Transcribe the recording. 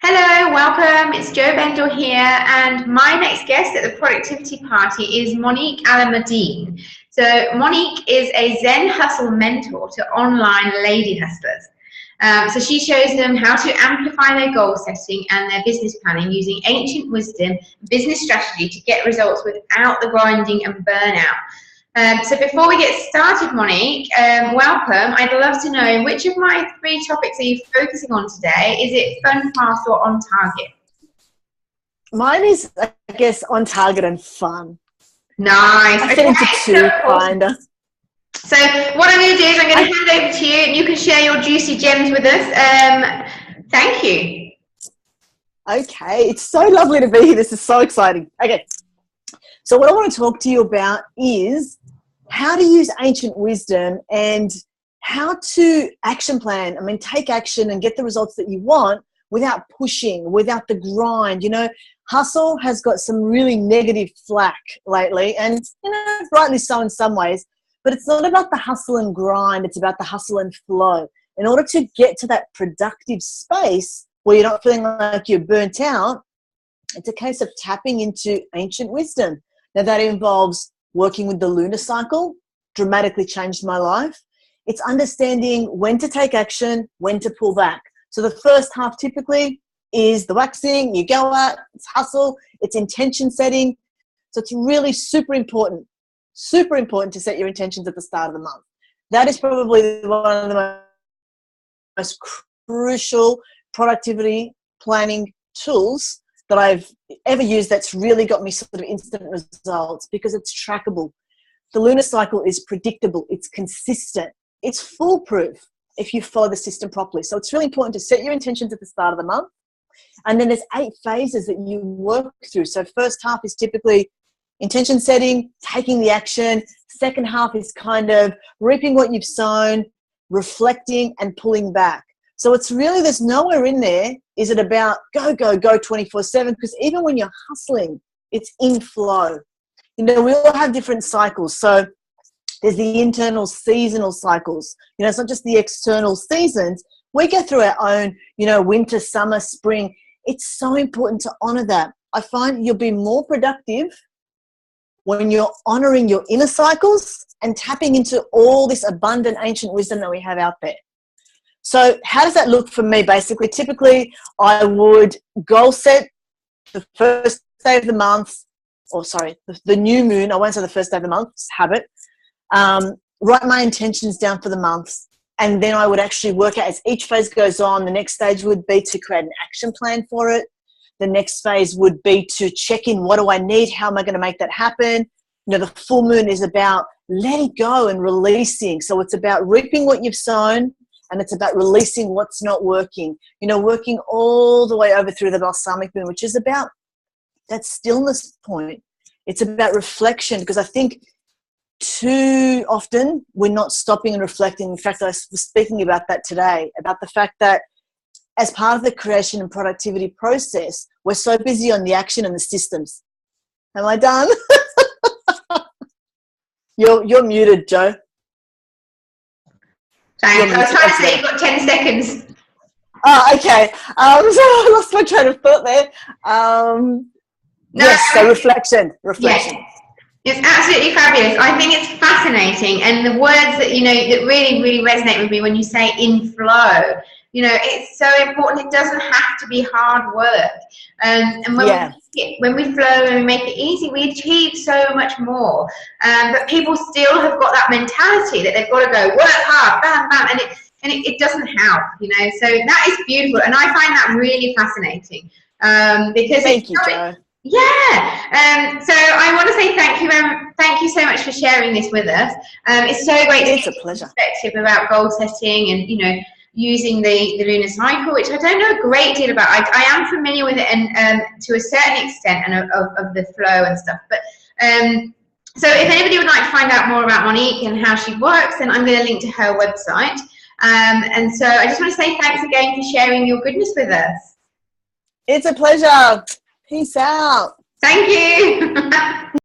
Hello, welcome. It's Jo Bendel here, and my next guest at the productivity party is Monique Alamedine. So Monique is a Zen hustle mentor to online lady hustlers. So she shows them how to amplify their goal setting and their business planning using ancient wisdom, business strategy to get results without the grinding and burnout. So before we get started, Monique, welcome. I'd love to know, which of my three topics are you focusing on today? Is it fun, fast, or on target? Mine is, I guess, on target and fun. Nice. I fit into two, kind of. So what I'm going to do is I'm going to hand over to you, and you can share your juicy gems with us. Thank you. Okay, it's so lovely to be here. This is so exciting. Okay, so what I want to talk to you about is how to use ancient wisdom and how to action plan. I mean, take action and get the results that you want without pushing, without the grind. You know, hustle has got some really negative flack lately, and, you know, rightly so in some ways, but it's not about the hustle and grind. It's about the hustle and flow. In order to get to that productive space where you're not feeling like you're burnt out, it's a case of tapping into ancient wisdom. Now, that involves working with the lunar cycle, dramatically changed my life. It's understanding when to take action, when to pull back. So the first half typically is the waxing, you go out, it's hustle, it's intention setting. So it's really super important to set your intentions at the start of the month. That is probably one of the most crucial productivity planning tools that I've ever used that's really got me sort of instant results, because it's trackable. The lunar cycle is predictable. It's consistent. It's foolproof if you follow the system properly. So it's really important to set your intentions at the start of the month. And then there's 8 phases that you work through. So first half is typically intention setting, taking the action. Second half is kind of reaping what you've sown, reflecting and pulling back. So it's really, there's nowhere in there is it about go, go, go 24/7, because even when you're hustling, it's in flow. You know, we all have different cycles. So there's the internal seasonal cycles. You know, it's not just the external seasons. We go through our own, you know, winter, summer, spring. It's so important to honor that. I find you'll be more productive when you're honoring your inner cycles and tapping into all this abundant ancient wisdom that we have out there. So how does that look for me? Basically, typically I would goal set the first day of the month, or sorry, the new moon. I won't say the first day of the month, it's habit. Write my intentions down for the month, and then I would actually work out as each phase goes on. The next stage would be to create an action plan for it. The next phase would be to check in, what do I need? How am I going to make that happen? You know, the full moon is about letting go and releasing. So it's about reaping what you've sown, and it's about releasing what's not working. You know, working all the way over through the balsamic moon, which is about that stillness point. It's about reflection, because I think too often we're not stopping and reflecting. In fact, I was speaking about that today, about the fact that as part of the creation and productivity process, we're so busy on the action and the systems. Am I done? You're muted, Jo. Thanks. I was trying to say you've got 10 seconds. Oh, okay. So I lost my train of thought there. Yes, so reflection. Yes. It's absolutely fabulous. I think it's fascinating. And the words that, you know, that really, really resonate with me when you say in flow, you know, it's so important. It doesn't have to be hard work. And when we flow and we make it easy, we achieve so much more. But people still have got that mentality that they've got to go work hard, bam, bam, and it doesn't help, you know. So that is beautiful, and I find that really fascinating. Because thank you, Jo. Yeah. So I want to say thank you so much for sharing this with us. It's so great to get a perspective about goal setting and, you know, using the lunar cycle, which I don't know a great deal about. I am familiar with it, and to a certain extent, and of the flow and stuff. But so if anybody would like to find out more about Monique and how she works, then I'm going to link to her website. And so I just want to say thanks again for sharing your goodness with us. It's a pleasure. Peace out. Thank you.